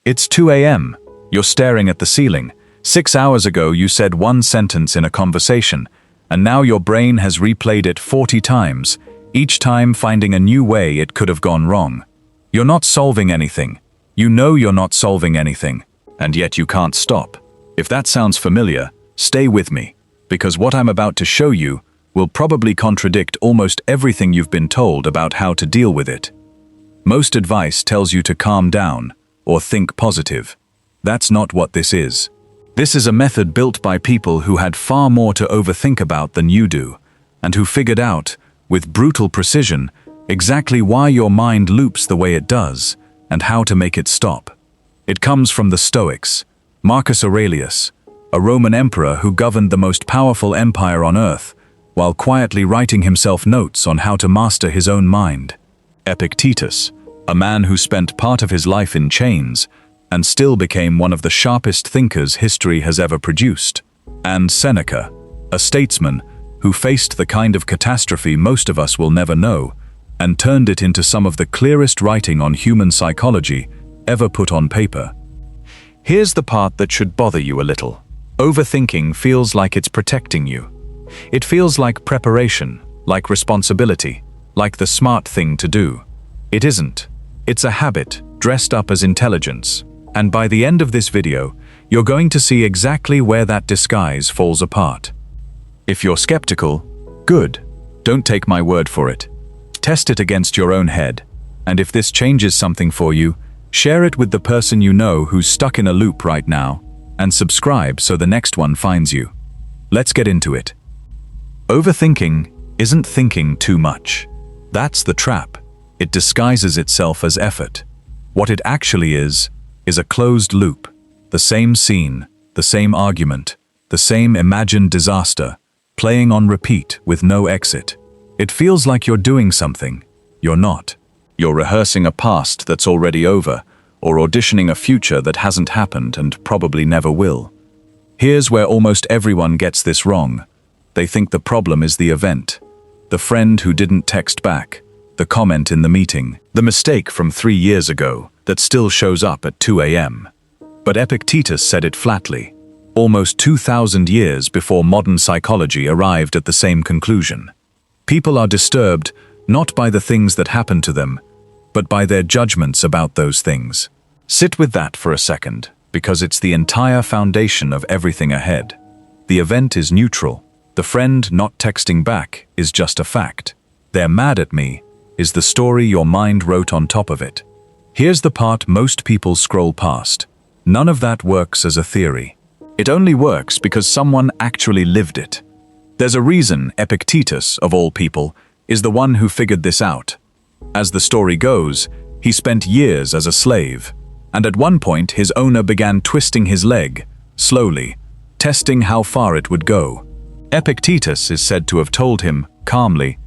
It's 2 a.m. You're staring at the ceiling. 6 hours ago you said one sentence in a conversation, and now your brain has replayed it 40 times, each time finding a new way it could have gone wrong. You're not solving anything. You know you're not solving anything, and yet you can't stop. If that sounds familiar, stay with me, because what I'm about to show you will probably contradict almost everything you've been told about how to deal with it. Most advice tells you to calm down or think positive. That's not what this is. This is a method built by people who had far more to overthink about than you do, and who figured out, with brutal precision, exactly why your mind loops the way it does, and how to make it stop. It comes from the Stoics. Marcus Aurelius, a Roman emperor who governed the most powerful empire on earth, while quietly writing himself notes on how to master his own mind. Epictetus, a man who spent part of his life in chains, and still became one of the sharpest thinkers history has ever produced. And Seneca, a statesman who faced the kind of catastrophe most of us will never know, and turned it into some of the clearest writing on human psychology ever put on paper. Here's the part that should bother you a little. Overthinking feels like it's protecting you. It feels like preparation, like responsibility, like the smart thing to do. It isn't. It's a habit dressed up as intelligence. And by the end of this video, you're going to see exactly where that disguise falls apart. If you're skeptical, good. Don't take my word for it. Test it against your own head. And if this changes something for you, share it with the person you know who's stuck in a loop right now, and subscribe so the next one finds you. Let's get into it. Overthinking isn't thinking too much. That's the trap. It disguises itself as effort. What it actually is a closed loop. The same scene, the same argument, the same imagined disaster, playing on repeat with no exit. It feels like you're doing something. You're not. You're rehearsing a past that's already over, or auditioning a future that hasn't happened and probably never will. Here's where almost everyone gets this wrong. They think the problem is the event, the friend who didn't text back, the comment in the meeting, the mistake from 3 years ago that still shows up at 2 a.m. But Epictetus said it flatly, almost 2,000 years before modern psychology arrived at the same conclusion. People are disturbed not by the things that happen to them, but by their judgments about those things. Sit with that for a second, because it's the entire foundation of everything ahead. The event is neutral. The friend not texting back is just a fact. They're mad at me is the story your mind wrote on top of it. Here's the part most people scroll past. None of that works as a theory. It only works because someone actually lived it. There's a reason Epictetus, of all people, is the one who figured this out. As the story goes, he spent years as a slave, and at one point his owner began twisting his leg, slowly, testing how far it would go. Epictetus is said to have told him, calmly,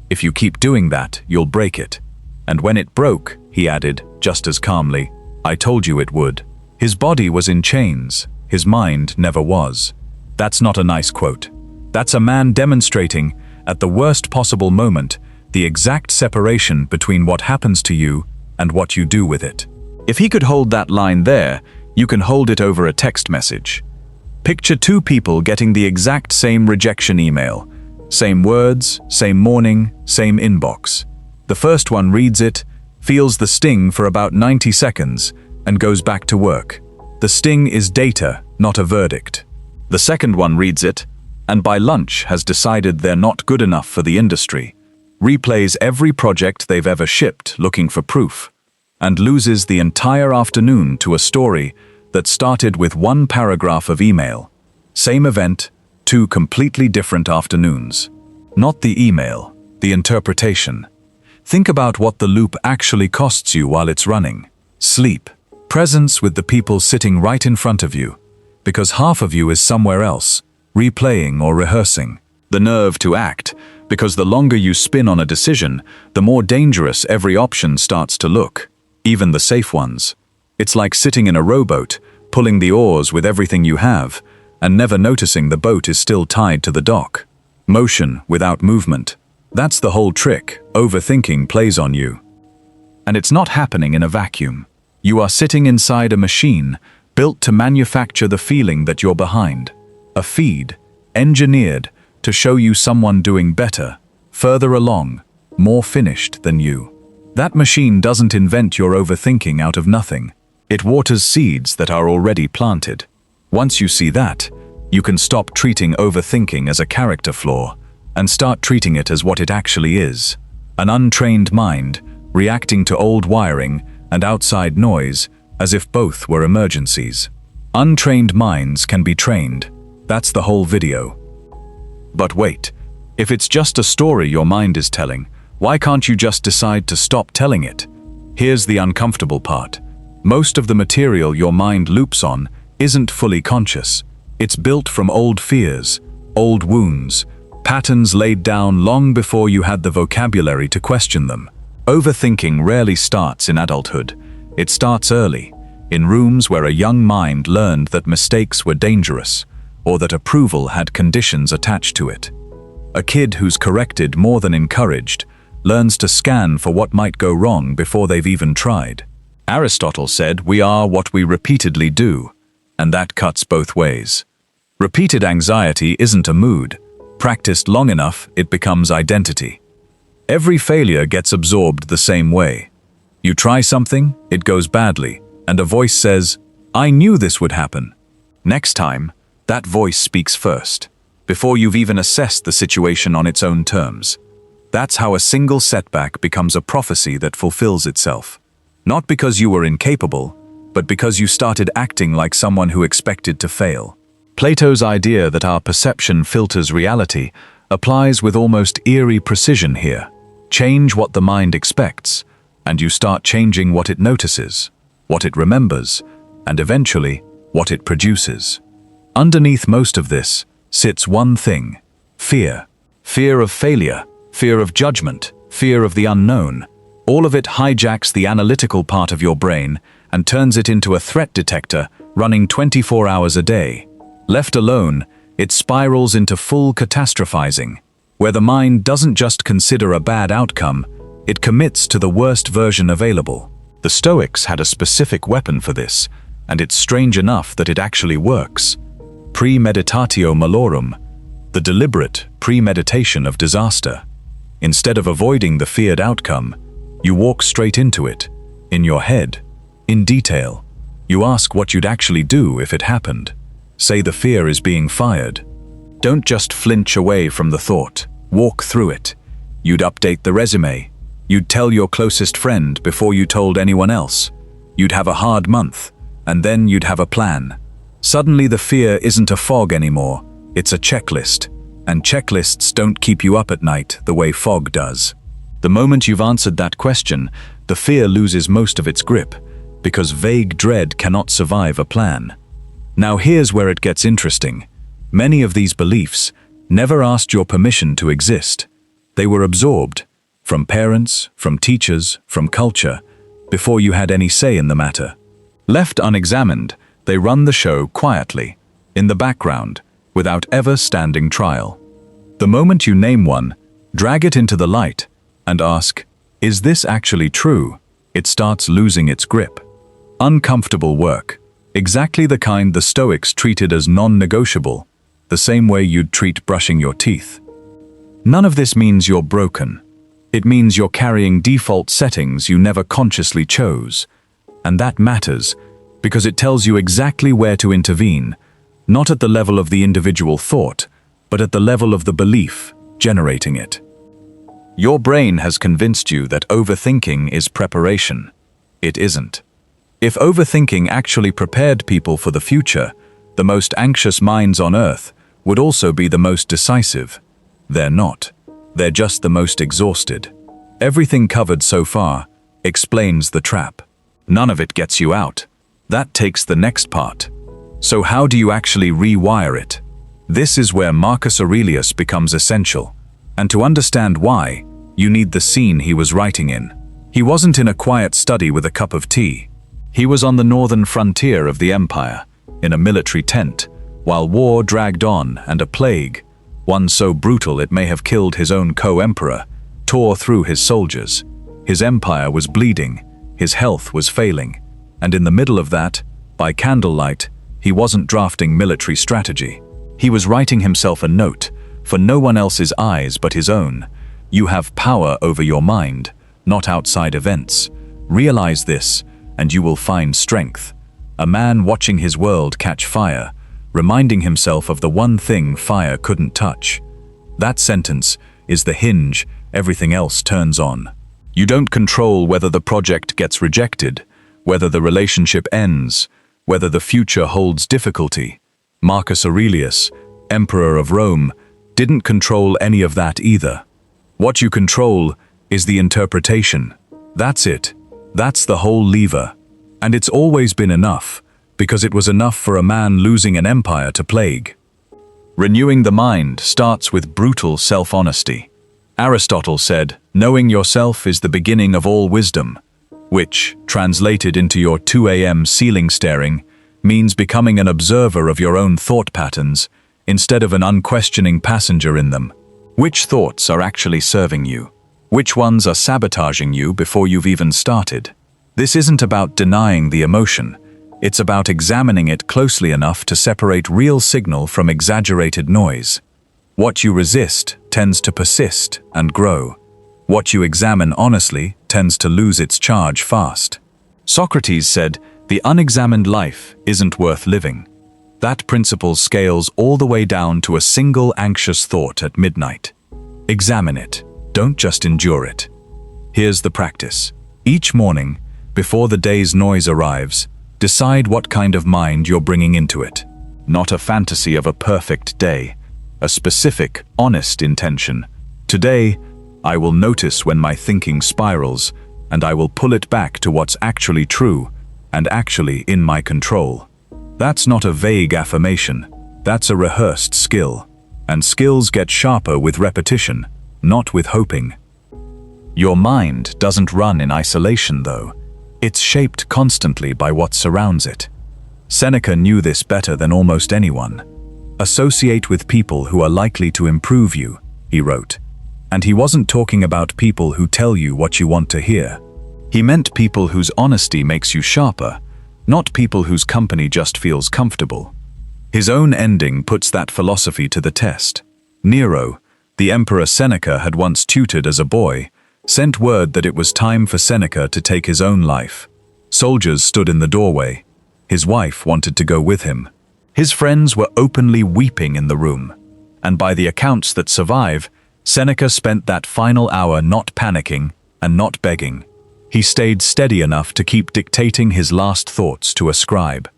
"If you keep doing that, you'll break it." And when it broke, he added, just as calmly, "I told you it would." His body was in chains, his mind never was. That's not a nice quote. That's a man demonstrating, at the worst possible moment, the exact separation between what happens to you and what you do with it. If he could hold that line there, you can hold it over a text message. Picture two people getting the exact same rejection email. Same words, same morning, same inbox. The first one reads it, feels the sting for about 90 seconds, and goes back to work. The sting is data, not a verdict. The second one reads it, and by lunch has decided they're not good enough for the industry, replays every project they've ever shipped looking for proof, and loses the entire afternoon to a story that started with one paragraph of email. Same event, two completely different afternoons. Not the email, the interpretation. Think about what the loop actually costs you while it's running. Sleep. Presence with the people sitting right in front of you, because half of you is somewhere else, replaying or rehearsing. The nerve to act, because the longer you spin on a decision, the more dangerous every option starts to look, even the safe ones. It's like sitting in a rowboat, pulling the oars with everything you have, and never noticing the boat is still tied to the dock. Motion without movement. That's the whole trick overthinking plays on you. And it's not happening in a vacuum. You are sitting inside a machine built to manufacture the feeling that you're behind. A feed, engineered to show you someone doing better, further along, more finished than you. That machine doesn't invent your overthinking out of nothing. It waters seeds that are already planted. Once you see that, you can stop treating overthinking as a character flaw and start treating it as what it actually is. An untrained mind, reacting to old wiring and outside noise as if both were emergencies. Untrained minds can be trained. That's the whole video. But wait, if it's just a story your mind is telling, why can't you just decide to stop telling it? Here's the uncomfortable part. Most of the material your mind loops on isn't fully conscious. It's built from old fears, old wounds, patterns laid down long before you had the vocabulary to question them. Overthinking rarely starts in adulthood. It starts early, in rooms where a young mind learned that mistakes were dangerous, or that approval had conditions attached to it. A kid who's corrected more than encouraged learns to scan for what might go wrong before they've even tried. Aristotle said we are what we repeatedly do, and that cuts both ways. Repeated anxiety isn't a mood. Practiced long enough, it becomes identity. Every failure gets absorbed the same way. You try something, it goes badly, and a voice says, "I knew this would happen." Next time, that voice speaks first, before you've even assessed the situation on its own terms. That's how a single setback becomes a prophecy that fulfills itself. Not because you were incapable, but because you started acting like someone who expected to fail. Plato's idea that our perception filters reality applies with almost eerie precision here. Change what the mind expects, and you start changing what it notices, what it remembers, and eventually, what it produces. Underneath most of this sits one thing: fear. Fear of failure, fear of judgment, fear of the unknown. All of it hijacks the analytical part of your brain and turns it into a threat detector running 24 hours a day. Left alone, it spirals into full catastrophizing, where the mind doesn't just consider a bad outcome, it commits to the worst version available. The Stoics had a specific weapon for this, and it's strange enough that it actually works. Premeditatio malorum, the deliberate premeditation of disaster. Instead of avoiding the feared outcome, you walk straight into it, in your head, in detail. You ask what you'd actually do if it happened. Say the fear is being fired. Don't just flinch away from the thought. Walk through it. You'd update the resume. You'd tell your closest friend before you told anyone else. You'd have a hard month, and then you'd have a plan. Suddenly the fear isn't a fog anymore, it's a checklist. And checklists don't keep you up at night the way fog does. The moment you've answered that question, the fear loses most of its grip, because vague dread cannot survive a plan. Now here's where it gets interesting. Many of these beliefs never asked your permission to exist. They were absorbed, from parents, from teachers, from culture, before you had any say in the matter. Left unexamined, they run the show quietly, in the background, without ever standing trial. The moment you name one, drag it into the light, and ask, is this actually true? It starts losing its grip. Uncomfortable work. Exactly the kind the Stoics treated as non-negotiable, the same way you'd treat brushing your teeth. None of this means you're broken. It means you're carrying default settings you never consciously chose. And that matters, because it tells you exactly where to intervene, not at the level of the individual thought, but at the level of the belief generating it. Your brain has convinced you that overthinking is preparation. It isn't. If overthinking actually prepared people for the future, the most anxious minds on earth would also be the most decisive. They're not. They're just the most exhausted. Everything covered so far explains the trap. None of it gets you out. That takes the next part. So how do you actually rewire it? This is where Marcus Aurelius becomes essential. And to understand why, you need the scene he was writing in. He wasn't in a quiet study with a cup of tea. He was on the northern frontier of the empire, in a military tent, while war dragged on and a plague, one so brutal it may have killed his own co-emperor, tore through his soldiers. His empire was bleeding, his health was failing, And in the middle of that, by candlelight, he wasn't drafting military strategy. He was writing himself a note, for no one else's eyes but his own. You have power over your mind, not outside events. Realize this, and you will find strength. A man watching his world catch fire, reminding himself of the one thing fire couldn't touch. That sentence is the hinge everything else turns on. You don't control whether the project gets rejected, whether the relationship ends, whether the future holds difficulty. Marcus Aurelius, Emperor of Rome, didn't control any of that either. What you control is the interpretation. That's it. That's the whole lever. And it's always been enough, because it was enough for a man losing an empire to plague. Renewing the mind starts with brutal self-honesty. Aristotle said, knowing yourself is the beginning of all wisdom, which, translated into your 2 a.m. ceiling staring, means becoming an observer of your own thought patterns instead of an unquestioning passenger in them. Which thoughts are actually serving you? Which ones are sabotaging you before you've even started? This isn't about denying the emotion. It's about examining it closely enough to separate real signal from exaggerated noise. What you resist tends to persist and grow. What you examine honestly tends to lose its charge fast. Socrates said, "The unexamined life isn't worth living." That principle scales all the way down to a single anxious thought at midnight. Examine it. Don't just endure it. Here's the practice. Each morning, before the day's noise arrives, decide what kind of mind you're bringing into it. Not a fantasy of a perfect day, a specific, honest intention. Today, I will notice when my thinking spirals, and I will pull it back to what's actually true and actually in my control. That's not a vague affirmation. That's a rehearsed skill. And skills get sharper with repetition, not with hoping. Your mind doesn't run in isolation, though. It's shaped constantly by what surrounds it. Seneca knew this better than almost anyone. Associate with people who are likely to improve you, he wrote. And he wasn't talking about people who tell you what you want to hear. He meant people whose honesty makes you sharper, not people whose company just feels comfortable. His own ending puts that philosophy to the test. Nero, the Emperor Seneca had once tutored as a boy, sent word that it was time for Seneca to take his own life. Soldiers stood in the doorway. His wife wanted to go with him. His friends were openly weeping in the room. And by the accounts that survive, Seneca spent that final hour not panicking and not begging. He stayed steady enough to keep dictating his last thoughts to a scribe,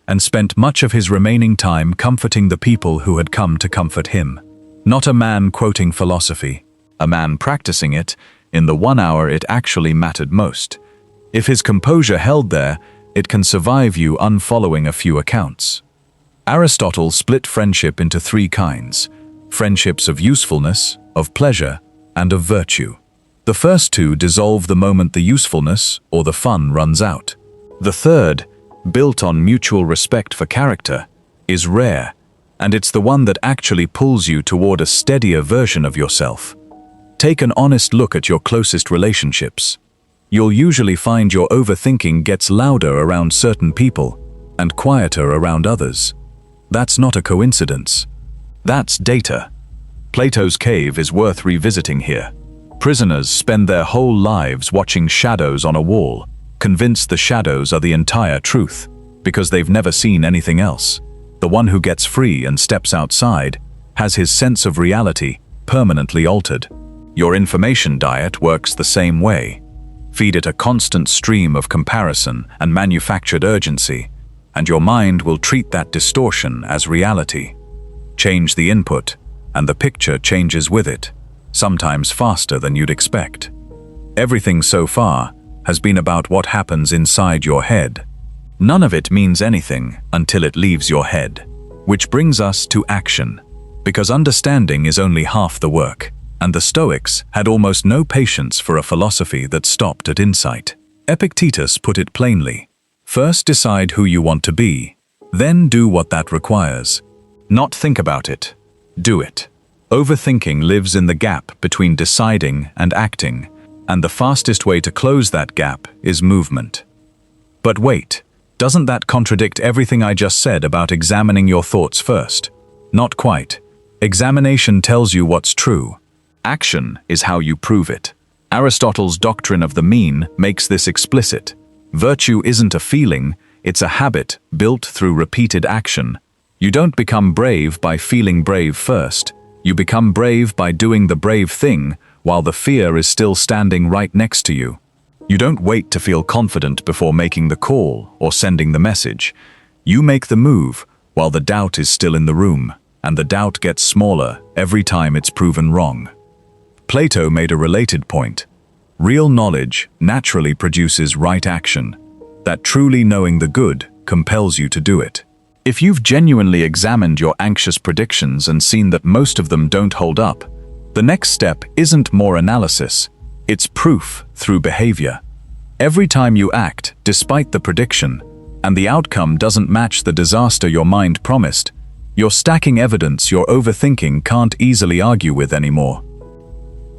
and spent much of his remaining time comforting the people who had come to comfort him. Not a man quoting philosophy, a man practicing it in the 1 hour it actually mattered most. If his composure held there, it can survive you unfollowing a few accounts. Aristotle split friendship into 3 kinds: friendships of usefulness, of pleasure, and of virtue. The first 2 dissolve the moment the usefulness or the fun runs out. The third, built on mutual respect for character, is rare, and it's the one that actually pulls you toward a steadier version of yourself. Take an honest look at your closest relationships. You'll usually find your overthinking gets louder around certain people and quieter around others. That's not a coincidence. That's data. Plato's cave is worth revisiting here. Prisoners spend their whole lives watching shadows on a wall, convinced the shadows are the entire truth, because they've never seen anything else. The one who gets free and steps outside has his sense of reality permanently altered. Your information diet works the same way. Feed it a constant stream of comparison and manufactured urgency, and your mind will treat that distortion as reality. Change the input, and the picture changes with it, sometimes faster than you'd expect. Everything so far has been about what happens inside your head. None of it means anything until it leaves your head. Which brings us to action, because understanding is only half the work, and the Stoics had almost no patience for a philosophy that stopped at insight. Epictetus put it plainly: first decide who you want to be, then do what that requires. Not think about it, do it. Overthinking lives in the gap between deciding and acting, and the fastest way to close that gap is movement. But wait, doesn't that contradict everything I just said about examining your thoughts first? Not quite. Examination tells you what's true. Action is how you prove it. Aristotle's doctrine of the mean makes this explicit. Virtue isn't a feeling, it's a habit built through repeated action. You don't become brave by feeling brave first. You become brave by doing the brave thing while the fear is still standing right next to you. You don't wait to feel confident before making the call or sending the message. You make the move while the doubt is still in the room, and the doubt gets smaller every time it's proven wrong. Plato made a related point. Real knowledge naturally produces right action. That truly knowing the good compels you to do it. If you've genuinely examined your anxious predictions and seen that most of them don't hold up, the next step isn't more analysis, it's proof through behavior. Every time you act despite the prediction, and the outcome doesn't match the disaster your mind promised, you're stacking evidence your overthinking can't easily argue with anymore.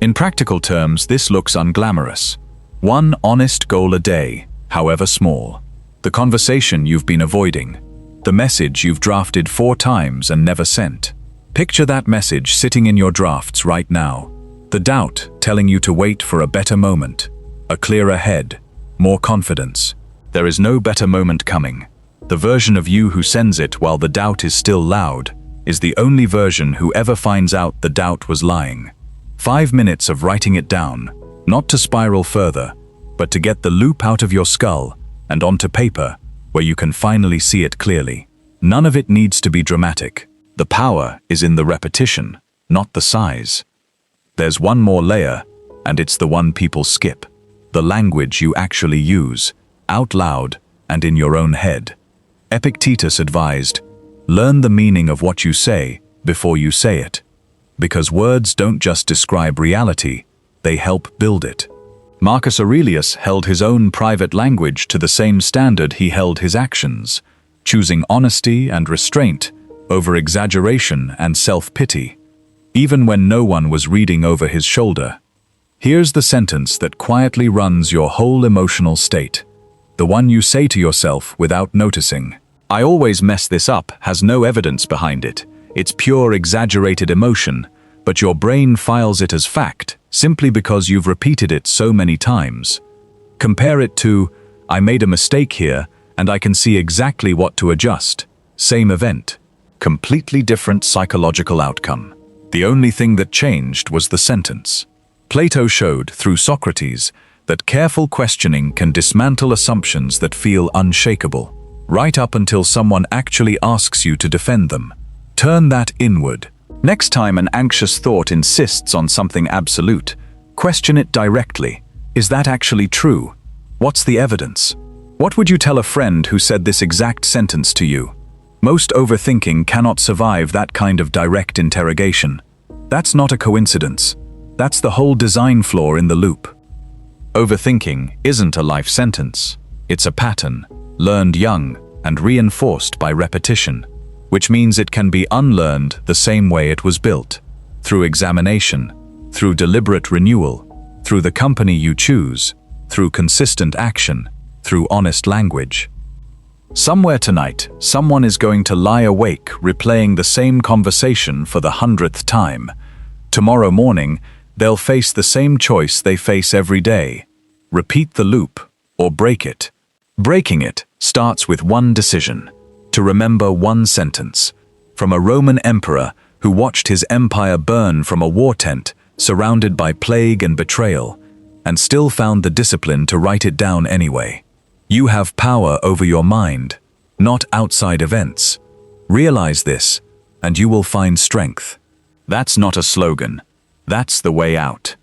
In practical terms, this looks unglamorous. One honest goal a day, however small. The conversation you've been avoiding. The message you've drafted 4 times and never sent. Picture that message sitting in your drafts right now. The doubt telling you to wait for a better moment. A clearer head. More confidence. There is no better moment coming. The version of you who sends it while the doubt is still loud is the only version who ever finds out the doubt was lying. 5 minutes of writing it down, not to spiral further, but to get the loop out of your skull and onto paper where you can finally see it clearly. None of it needs to be dramatic. The power is in the repetition, not the size. There's one more layer, and it's the one people skip. The language you actually use, out loud and in your own head. Epictetus advised, learn the meaning of what you say before you say it. Because words don't just describe reality, they help build it. Marcus Aurelius held his own private language to the same standard he held his actions, choosing honesty and restraint over exaggeration and self-pity, even when no one was reading over his shoulder. Here's the sentence that quietly runs your whole emotional state, the one you say to yourself without noticing. I always mess this up has no evidence behind it. It's pure exaggerated emotion, but your brain files it as fact simply because you've repeated it so many times. Compare it to, I made a mistake here and I can see exactly what to adjust. Same event. Completely different psychological outcome. The only thing that changed was the sentence. Plato showed, through Socrates, that careful questioning can dismantle assumptions that feel unshakable, right up until someone actually asks you to defend them. Turn that inward. Next time an anxious thought insists on something absolute, question it directly. Is that actually true? What's the evidence? What would you tell a friend who said this exact sentence to you? Most overthinking cannot survive that kind of direct interrogation. That's not a coincidence. That's the whole design flaw in the loop. Overthinking isn't a life sentence. It's a pattern, learned young and reinforced by repetition, which means it can be unlearned the same way it was built, through examination, through deliberate renewal, through the company you choose, through consistent action, through honest language. Somewhere tonight, someone is going to lie awake replaying the same conversation for the 100th time. Tomorrow morning, they'll face the same choice they face every day. Repeat the loop or break it. Breaking it starts with one decision. To remember one sentence from a Roman emperor who watched his empire burn from a war tent surrounded by plague and betrayal, and still found the discipline to write it down anyway. You have power over your mind, not outside events. Realize this, and you will find strength. That's not a slogan. That's the way out.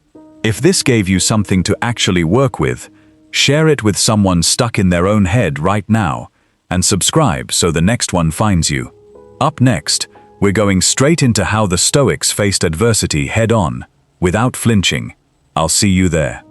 If this gave you something to actually work with, share it with someone stuck in their own head right now, and subscribe so the next one finds you. Up next, we're going straight into how the Stoics faced adversity head-on, without flinching. I'll see you there.